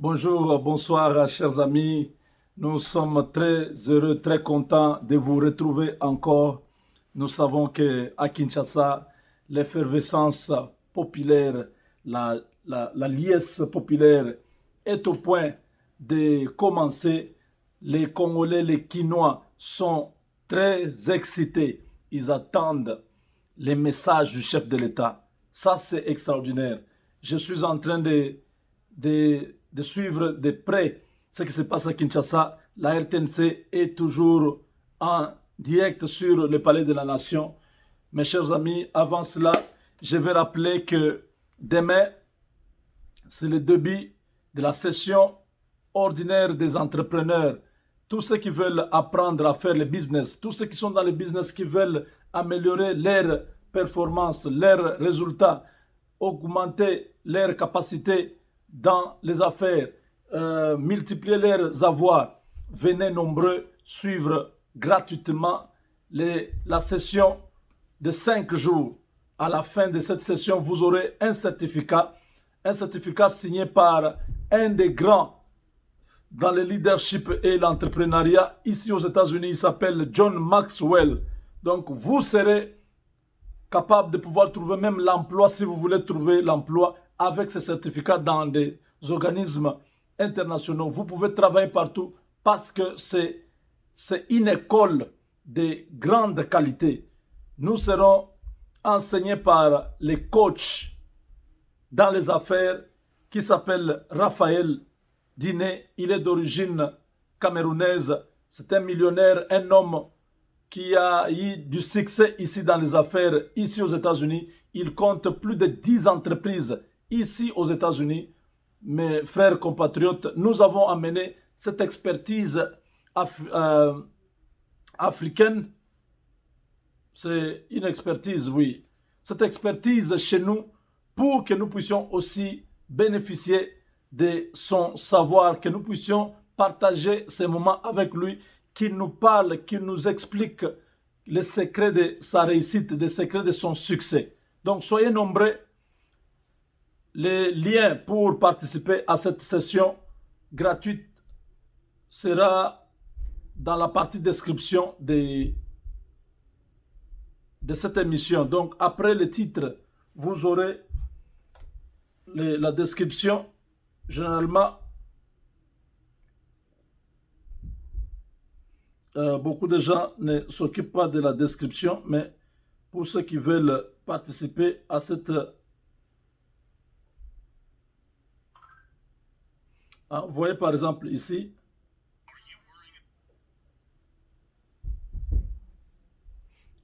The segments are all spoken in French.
Bonjour, bonsoir, chers amis. Nous sommes très heureux, très contents de vous retrouver encore. Nous savons que à Kinshasa, l'effervescence populaire, la liesse populaire est au point de commencer. Les Congolais, les Quinois sont très excités. Ils attendent les messages du chef de l'État. Ça, c'est extraordinaire. Je suis en train de suivre de près ce qui se passe à Kinshasa. La RTNC est toujours en direct sur le Palais de la Nation. Mes chers amis, avant cela, je vais rappeler que demain, c'est le début de la session ordinaire des entrepreneurs. Tous ceux qui veulent apprendre à faire le business, tous ceux qui sont dans le business, qui veulent améliorer leurs performances, leurs résultats, augmenter leurs capacités dans les affaires, multiplier leurs avoirs. Venez nombreux suivre gratuitement la session de 5 jours. À la fin de cette session, vous aurez un certificat signé par un des grands dans le leadership et l'entrepreneuriat ici aux États-Unis. Il s'appelle John Maxwell. Donc, vous serez capable de pouvoir trouver même l'emploi si vous voulez trouver l'emploi avec ce certificat dans des organismes internationaux. Vous pouvez travailler partout parce que c'est une école de grande qualité. Nous serons enseignés par les coachs dans les affaires qui s'appelle Raphaël Diné. Il est d'origine camerounaise. C'est un millionnaire, un homme qui a eu du succès ici dans les affaires, ici aux États-Unis. Il compte plus de 10 entreprises ici aux États-Unis. Mes frères compatriotes, nous avons amené cette expertise africaine. C'est une expertise, oui. Cette expertise chez nous pour que nous puissions aussi bénéficier de son savoir, que nous puissions partager ces moments avec lui, qu'il nous parle, qu'il nous explique les secrets de sa réussite, les secrets de son succès. Donc soyez nombreux. Les liens pour participer à cette session gratuite sera dans la partie description de cette émission. Donc après le titre, vous aurez la description. Généralement, beaucoup de gens ne s'occupent pas de la description, mais pour ceux qui veulent participer à cette... vous voyez par exemple ici,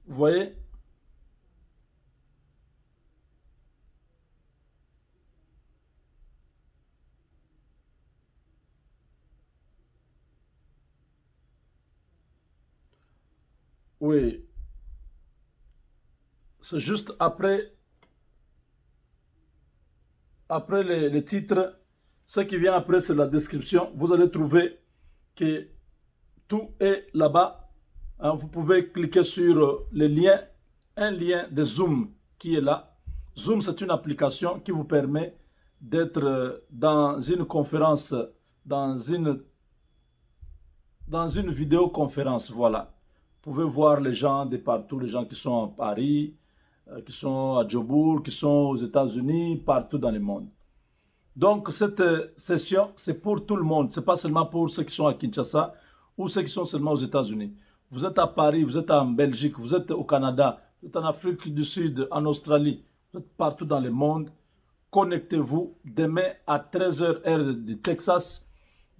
vous voyez, oui, c'est juste après les titres. Ce qui vient après, c'est la description. Vous allez trouver que tout est là-bas. Vous pouvez cliquer sur le lien, un lien de Zoom qui est là. Zoom, c'est une application qui vous permet d'être dans une conférence, dans une vidéoconférence. Voilà. Vous pouvez voir les gens de partout, les gens qui sont à Paris, qui sont à Djobourg, qui sont aux États-Unis, partout dans le monde. Donc, cette session, c'est pour tout le monde. Ce n'est pas seulement pour ceux qui sont à Kinshasa ou ceux qui sont seulement aux États-Unis. Vous êtes à Paris, vous êtes en Belgique, vous êtes au Canada, vous êtes en Afrique du Sud, en Australie, vous êtes partout dans le monde. Connectez-vous demain à 13h heure du Texas,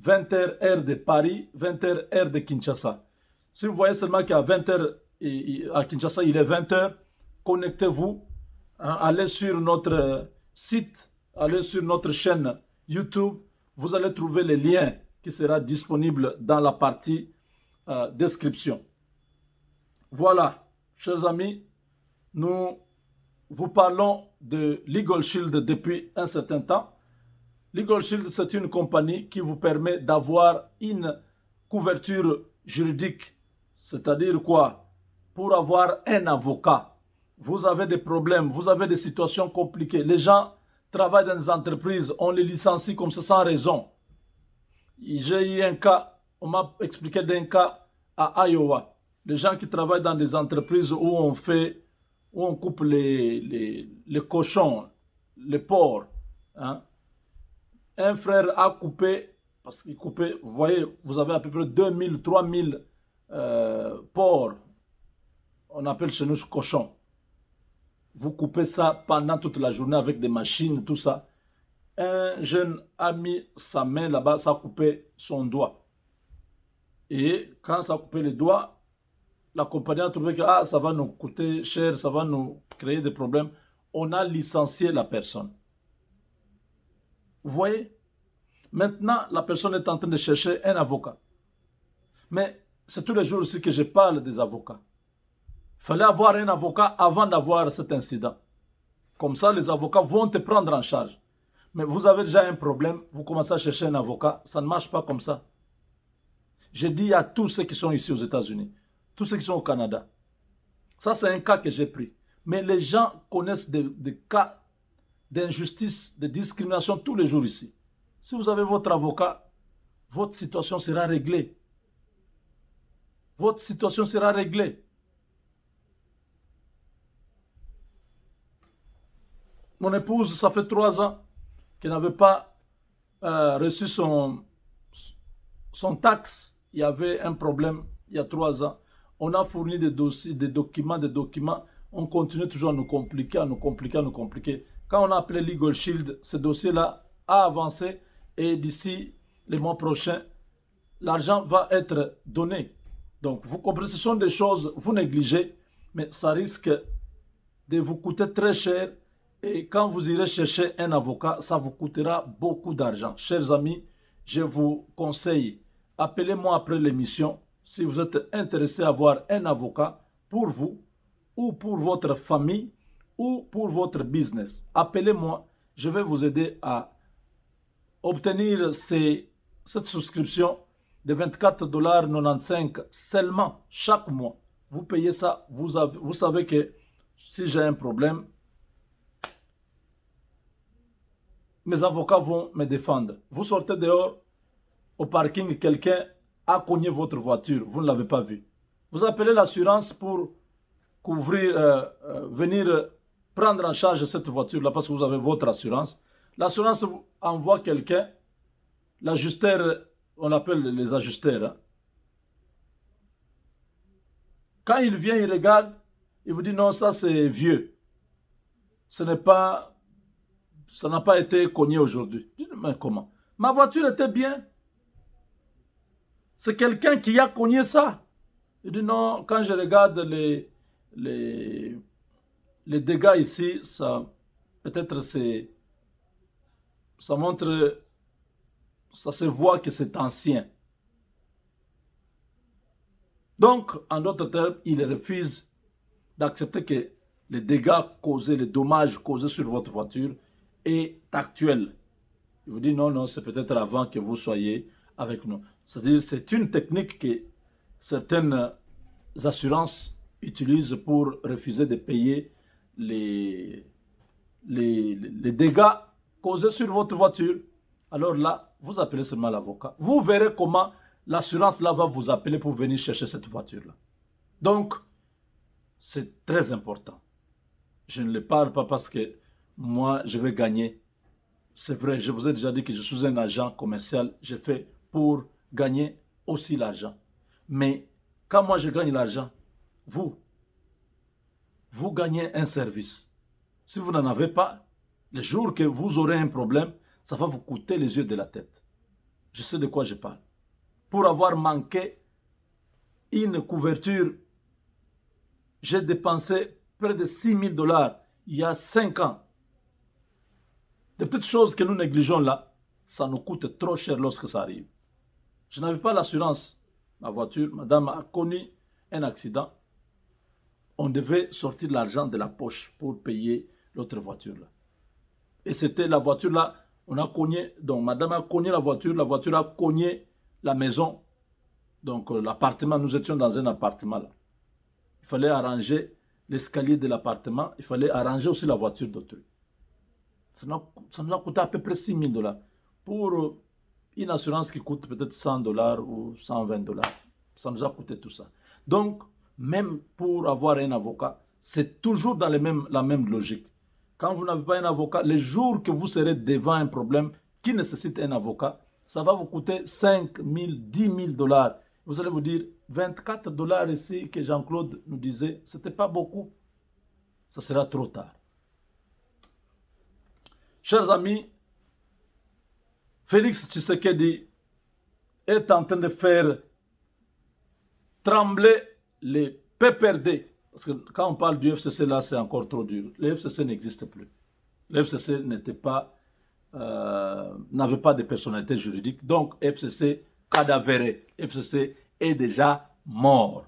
20h heure de Paris, 20h heure de Kinshasa. Si vous voyez seulement qu'à 20h à Kinshasa, il est 20h, connectez-vous, allez sur notre site, allez sur notre chaîne YouTube, vous allez trouver le lien qui sera disponible dans la partie description. Voilà, chers amis, nous vous parlons de Legal Shield depuis un certain temps. Legal Shield, c'est une compagnie qui vous permet d'avoir une couverture juridique. C'est-à-dire quoi? Pour avoir un avocat, vous avez des problèmes, vous avez des situations compliquées. Les gens travaillent dans des entreprises, on les licencie comme ça sans raison. J'ai eu un cas, on m'a expliqué d'un cas à Iowa. Les gens qui travaillent dans des entreprises où où on coupe les cochons, les porcs. Hein. Un frère a coupé, parce qu'il coupait, vous voyez, vous avez à peu près 2000, 3000 porcs. On appelle chez nous cochons. Vous coupez ça pendant toute la journée avec des machines, tout ça. Un jeune a mis sa main là-bas, ça a coupé son doigt. Et quand ça a coupé le doigt, la compagnie a trouvé que ah, ça va nous coûter cher, ça va nous créer des problèmes. On a licencié la personne. Vous voyez? Maintenant, la personne est en train de chercher un avocat. Mais c'est tous les jours aussi que je parle des avocats. Il fallait avoir un avocat avant d'avoir cet incident. Comme ça, les avocats vont te prendre en charge. Mais vous avez déjà un problème, vous commencez à chercher un avocat, ça ne marche pas comme ça. Je dis à tous ceux qui sont ici aux États-Unis, tous ceux qui sont au Canada, ça c'est un cas que j'ai pris. Mais les gens connaissent des cas d'injustice, de discrimination tous les jours ici. Si vous avez votre avocat, votre situation sera réglée. Votre situation sera réglée. Mon épouse, ça fait 3 ans qu'elle n'avait pas reçu son taxe. Il y avait un problème il y a 3 ans. On a fourni des dossiers, des documents. On continue toujours à nous compliquer, à nous compliquer, à nous compliquer. Quand on a appelé Legal Shield, ce dossier-là a avancé et d'ici les mois prochains, l'argent va être donné. Donc, vous comprenez, ce sont des choses, vous négligez, mais ça risque de vous coûter très cher. Et quand vous irez chercher un avocat, ça vous coûtera beaucoup d'argent. Chers amis, je vous conseille, appelez-moi après l'émission si vous êtes intéressé à avoir un avocat pour vous ou pour votre famille ou pour votre business. Appelez-moi, je vais vous aider à obtenir cette souscription de 24,95 $ seulement chaque mois. Vous payez ça, vous savez que si j'ai un problème, mes avocats vont me défendre. Vous sortez dehors, au parking, quelqu'un a cogné votre voiture, vous ne l'avez pas vu. Vous appelez l'assurance pour couvrir, venir prendre en charge cette voiture-là parce que vous avez votre assurance. L'assurance envoie quelqu'un, l'ajusteur, on l'appelle les ajusteurs. Hein. Quand il vient, il regarde, il vous dit non, ça c'est vieux. Ce n'est pas, ça n'a pas été cogné aujourd'hui. Je dis, mais comment? Ma voiture était bien. C'est quelqu'un qui a cogné ça. Il dit non, quand je regarde les dégâts ici, ça peut-être c'est, ça montre, ça se voit que c'est ancien. Donc, en d'autres termes, il refuse d'accepter que les dégâts causés, les dommages causés sur votre voiture est actuel. Il vous dit non, non, c'est peut-être avant que vous soyez avec nous. C'est-à-dire, c'est une technique que certaines assurances utilisent pour refuser de payer les dégâts causés sur votre voiture. Alors là, vous appelez seulement l'avocat. Vous verrez comment l'assurance là va vous appeler pour venir chercher cette voiture-là. Donc, c'est très important. Je ne le parle pas parce que moi, je vais gagner. C'est vrai, je vous ai déjà dit que je suis un agent commercial. Je fais pour gagner aussi l'argent. Mais quand moi je gagne l'argent, vous gagnez un service. Si vous n'en avez pas, le jour que vous aurez un problème, ça va vous coûter les yeux de la tête. Je sais de quoi je parle. Pour avoir manqué une couverture, j'ai dépensé près de 6 000 $ il y a 5 ans. Des petites choses que nous négligeons là, ça nous coûte trop cher lorsque ça arrive. Je n'avais pas l'assurance. Ma voiture, madame a connu un accident. On devait sortir l'argent de la poche pour payer l'autre voiture là. Et c'était la voiture là, on a cogné, donc madame a cogné la voiture a cogné la maison. Donc l'appartement, nous étions dans un appartement là. Il fallait arranger l'escalier de l'appartement, il fallait arranger aussi la voiture d'autrui. Ça nous a coûté à peu près 6 000 $ pour Une assurance qui coûte peut-être 100 dollars ou 120 dollars. Ça nous a coûté tout ça. Donc, même pour avoir un avocat, c'est toujours dans la même logique. Quand vous n'avez pas un avocat, les jours que vous serez devant un problème qui nécessite un avocat, ça va vous coûter 5 000, 10 000 dollars. Vous allez vous dire, 24 dollars ici que Jean-Claude nous disait, ce n'était pas beaucoup. Ça sera trop tard. Chers amis, Félix Tshisekedi est en train de faire trembler les PPRD. Parce que quand on parle du FCC, là, c'est encore trop dur. Le FCC n'existe plus. Le FCC n'avait pas de personnalité juridique. Donc, FCC cadavéré. FCC est déjà mort.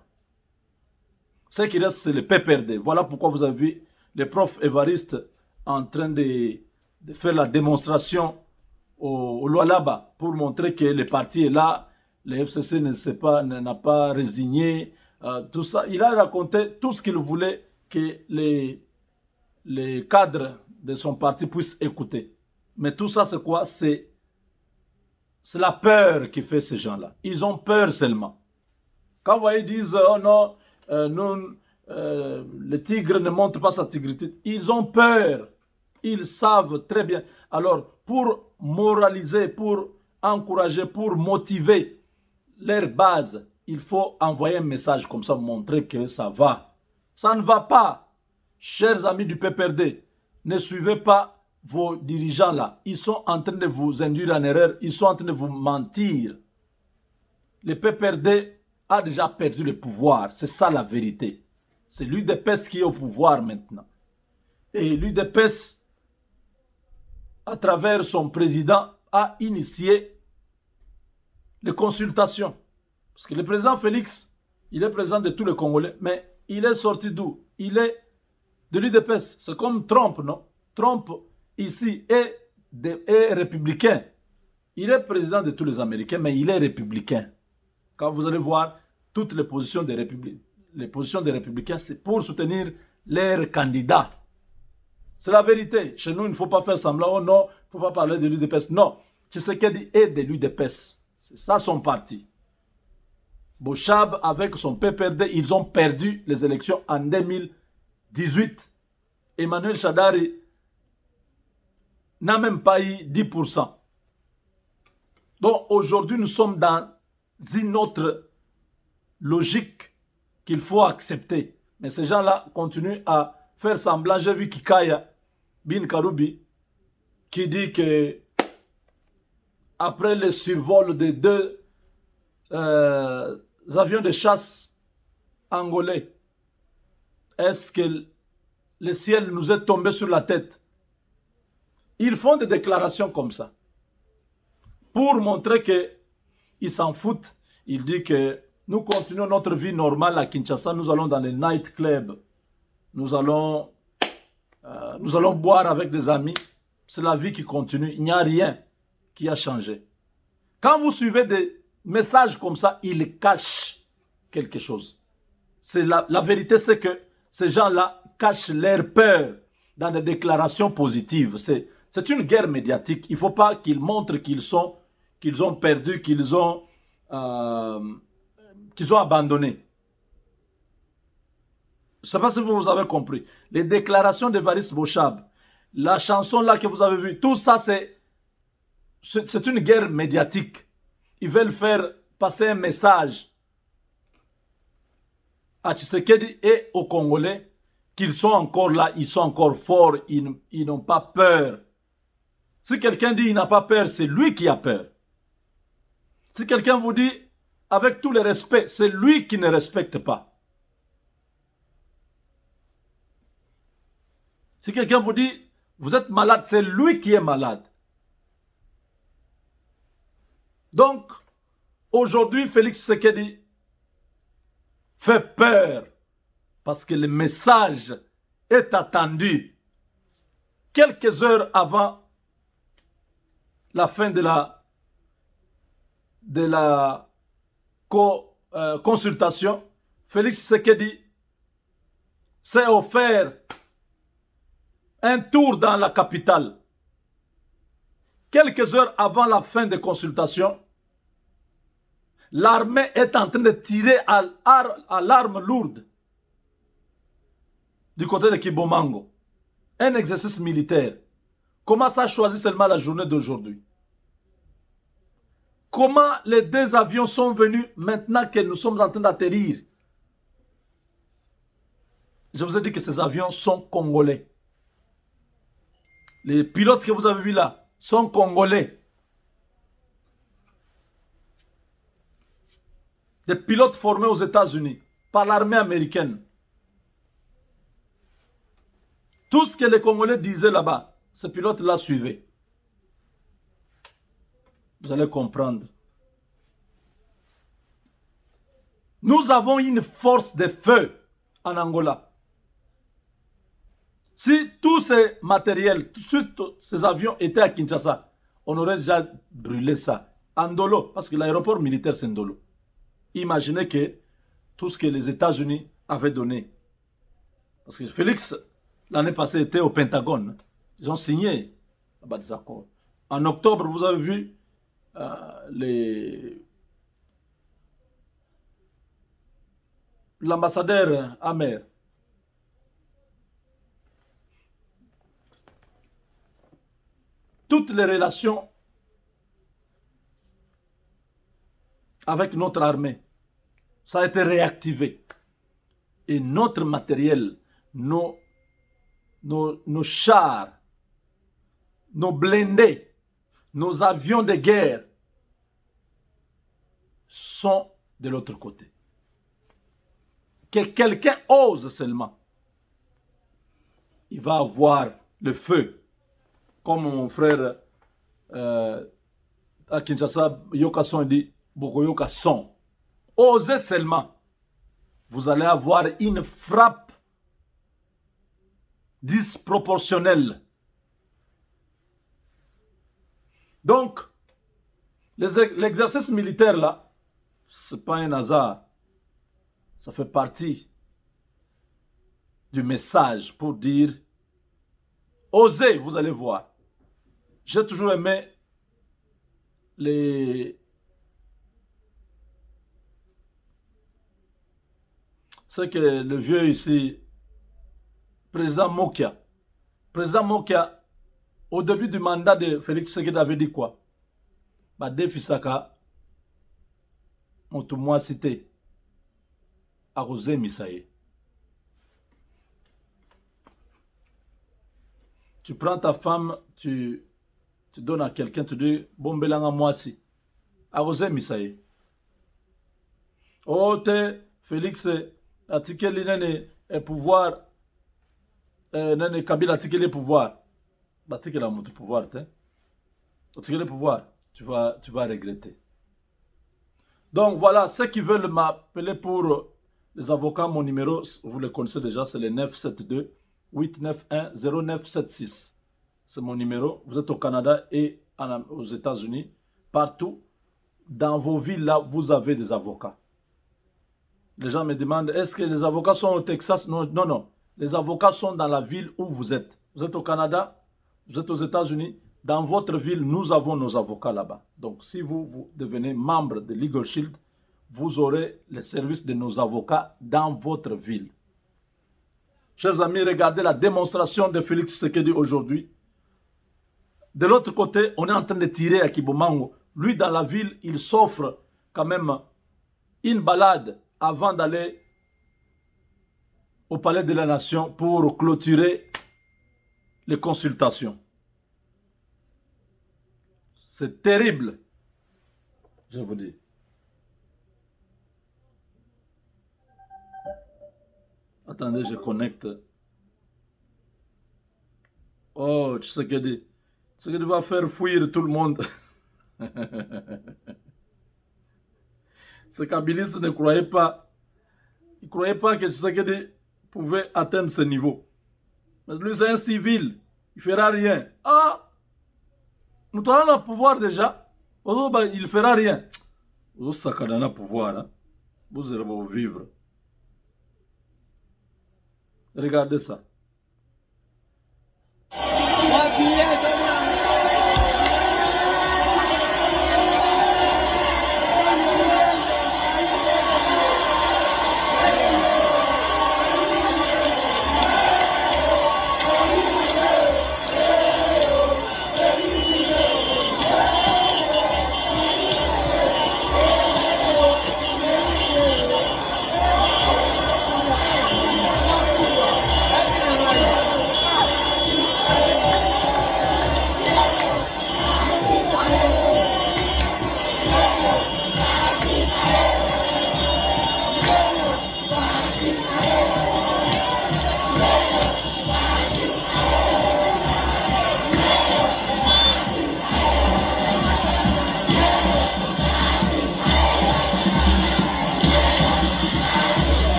Ce qui reste, c'est le PPRD. Voilà pourquoi vous avez vu les profs Évariste en train de faire la démonstration au Lualaba pour montrer que le parti est là, le FCC n'a pas résigné, tout ça. Il a raconté tout ce qu'il voulait que les cadres de son parti puissent écouter. Mais tout ça, c'est quoi? C'est la peur qui fait ces gens-là. Ils ont peur seulement. Quand vous voyez, ils disent, oh non, le tigre ne montre pas sa tigritude. Ils ont peur. Ils savent très bien. Alors, pour moraliser, pour encourager, pour motiver leur base, il faut envoyer un message comme ça, montrer que ça va. Ça ne va pas. Chers amis du PPRD, ne suivez pas vos dirigeants là. Ils sont en train de vous induire en erreur. Ils sont en train de vous mentir. Le PPRD a déjà perdu le pouvoir. C'est ça la vérité. C'est l'UDPS qui est au pouvoir maintenant. Et l'UDPS, à travers son président, a initié les consultations. Parce que le président Félix, il est président de tous les Congolais, mais il est sorti d'où? Il est de l'UDPS. C'est comme Trump, non? Trump, ici, est républicain. Il est président de tous les Américains, mais il est républicain. Quand vous allez voir toutes les positions des républicains, c'est pour soutenir leurs candidats. C'est la vérité. Chez nous, il ne faut pas faire semblant. Oh non, il ne faut pas parler de l'UDPS. Non. Tshisekedi est de l'UDPS. C'est ça son parti. Bochab, avec son PPRD, ils ont perdu les élections en 2018. Emmanuel Shadari n'a même pas eu 10%. Donc aujourd'hui, nous sommes dans une autre logique qu'il faut accepter. Mais ces gens-là continuent à faire semblant. J'ai vu Kikaya Bin Karoubi qui dit que après le survol de deux avions de chasse angolais, est-ce que le ciel nous est tombé sur la tête? Ils font des déclarations comme ça pour montrer qu'ils s'en foutent. Ils disent que nous continuons notre vie normale à Kinshasa, nous allons dans les night clubs, nous allons boire avec des amis. C'est la vie qui continue. Il n'y a rien qui a changé. Quand vous suivez des messages comme ça, ils cachent quelque chose. La vérité, c'est que ces gens-là cachent leur peur dans des déclarations positives. C'est une guerre médiatique. Il ne faut pas qu'ils montrent qu'ils ont perdu, qu'ils ont abandonné. Je ne sais pas si vous avez compris. Les déclarations d'Évariste Bochab, la chanson là que vous avez vue, tout ça c'est une guerre médiatique. Ils veulent faire passer un message à Tshisekedi et aux Congolais qu'ils sont encore là, ils sont encore forts, ils n'ont pas peur. Si quelqu'un dit qu'il n'a pas peur, c'est lui qui a peur. Si quelqu'un vous dit, avec tout le respect, c'est lui qui ne respecte pas. Si quelqu'un vous dit, vous êtes malade, c'est lui qui est malade. Donc, aujourd'hui, Félix Tshisekedi fait peur parce que le message est attendu quelques heures avant la fin de la consultation. Félix Tshisekedi s'est offert un tour dans la capitale. quelques heures avant la fin des consultations, l'armée est en train de tirer à l'arme lourde du côté de Kibomango. Un exercice militaire. Comment ça choisit seulement la journée d'aujourd'hui? Comment les deux avions sont venus maintenant que nous sommes en train d'atterrir? Je vous ai dit que ces avions sont congolais. Les pilotes que vous avez vus là sont congolais. Des pilotes formés aux États-Unis par l'armée américaine. Tout ce que les Congolais disaient là-bas, ces pilotes-là suivaient. Vous allez comprendre. Nous avons une force de feu en Angola. Si tous ces matériels, tous ces avions étaient à Kinshasa, on aurait déjà brûlé ça. En Ndolo, parce que l'aéroport militaire c'est Ndolo. Imaginez que tout ce que les États-Unis avaient donné. Parce que Félix, l'année passée, était au Pentagone. Ils ont signé des accords. En octobre, vous avez vu l'ambassadeur Amer. Toutes les relations avec notre armée, ça a été réactivé. Et notre matériel, nos chars, nos blindés, nos avions de guerre sont de l'autre côté. Que quelqu'un ose seulement, il va avoir le feu. Comme mon frère à Kinshasa, Yoka Son dit, Bokoyoka Son. Osez seulement, vous allez avoir une frappe disproportionnelle. Donc, l'exercice militaire là, ce n'est pas un hasard. Ça fait partie du message pour dire, osez, vous allez voir. J'ai toujours aimé ce que le vieux ici, président Mokia. Président Mokia, au début du mandat de Félix Tshisekedi avait dit quoi? Defisaka, Motumwa cité, Arosé Misaye. Tu prends ta femme, tu donnes à quelqu'un, tu dis, Bombelanga Moisi, Arosé Misaye. Oh, te Félix, atikeli nene pouvoir, nene Kabila atikeli pouvoir. Atikeli a mon pouvoir, te. Atikeli pouvoir, tu vas regretter. Donc voilà, ceux qui veulent m'appeler pour les avocats, mon numéro, vous le connaissez déjà, c'est le 972 891 0976. C'est mon numéro. Vous êtes au Canada et aux États-Unis. Partout, dans vos villes, là, vous avez des avocats. Les gens me demandent, est-ce que les avocats sont au Texas? Non, non, non. Les avocats sont dans la ville où vous êtes. Vous êtes au Canada, vous êtes aux États-Unis. Dans votre ville, nous avons nos avocats là-bas. Donc, si vous devenez membre de Legal Shield, vous aurez les services de nos avocats dans votre ville. Chers amis, regardez la démonstration de Félix Tshisekedi aujourd'hui. De l'autre côté, on est en train de tirer à Kibomango. Lui, dans la ville, il s'offre quand même une balade avant d'aller au Palais de la Nation pour clôturer les consultations. C'est terrible, je vous dis. Attendez, je connecte. Oh, Tshisekedi. Tshisekedi va faire fuir tout le monde. Ces kabylistes ne croyaient pas. Ils ne croyaient pas que Tshisekedi pouvait atteindre ce niveau. Mais lui, c'est un civil. Il ne fera rien. Ah! Nous avons le pouvoir déjà. Il ne fera rien. Vous avez le pouvoir. Vous allez vivre. Regardez ça.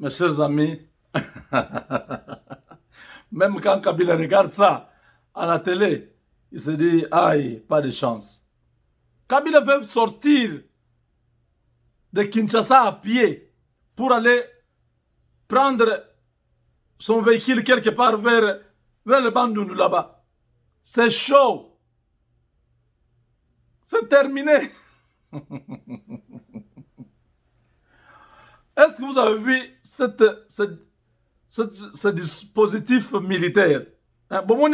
mes chers amis, même quand Kabila regarde ça à la télé, il se dit, aïe, pas de chance. Kabila veut sortir de Kinshasa à pied pour aller prendre son véhicule quelque part vers le Bandundu là-bas. C'est chaud. C'est terminé. Est-ce que vous avez vu ce dispositif militaire? Bon,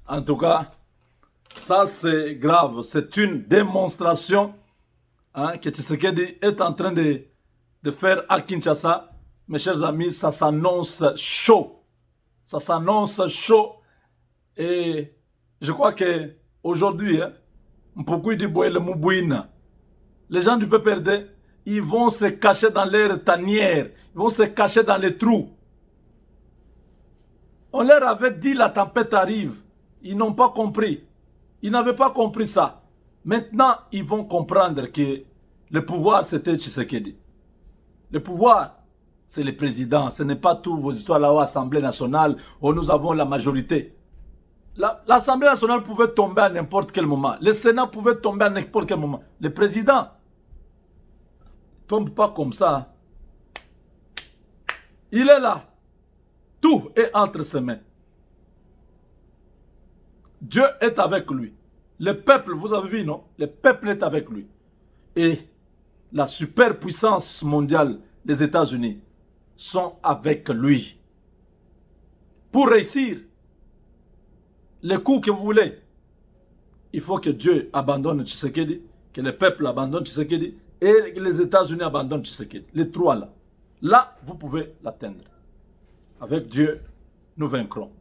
en tout cas, ça c'est grave. C'est une démonstration que Tshisekedi est en train de faire à Kinshasa. Mes chers amis, ça s'annonce chaud. Ça s'annonce chaud. Et je crois qu'aujourd'hui, les gens du PPRD, ils vont se cacher dans leurs tanières. Ils vont se cacher dans les trous. On leur avait dit la tempête arrive. Ils n'ont pas compris. Ils n'avaient pas compris ça. Maintenant, ils vont comprendre que le pouvoir, c'était Tshisekedi. Le pouvoir, c'est le président. Ce n'est pas tout vos histoires là-haut, Assemblée nationale, où nous avons la majorité. L'Assemblée nationale pouvait tomber à n'importe quel moment. Le Sénat pouvait tomber à n'importe quel moment. Le président ne tombe pas comme ça. Il est là. Tout est entre ses mains. Dieu est avec lui. Le peuple, vous avez vu, non? Le peuple est avec lui. Et la superpuissance mondiale, les États-Unis, sont avec lui. Pour réussir les coups que vous voulez, il faut que Dieu abandonne Tshisekedi, que le peuple abandonne Tshisekedi et que les États-Unis abandonnent Tshisekedi. Les trois là. Là, vous pouvez l'atteindre. Avec Dieu, nous vaincrons.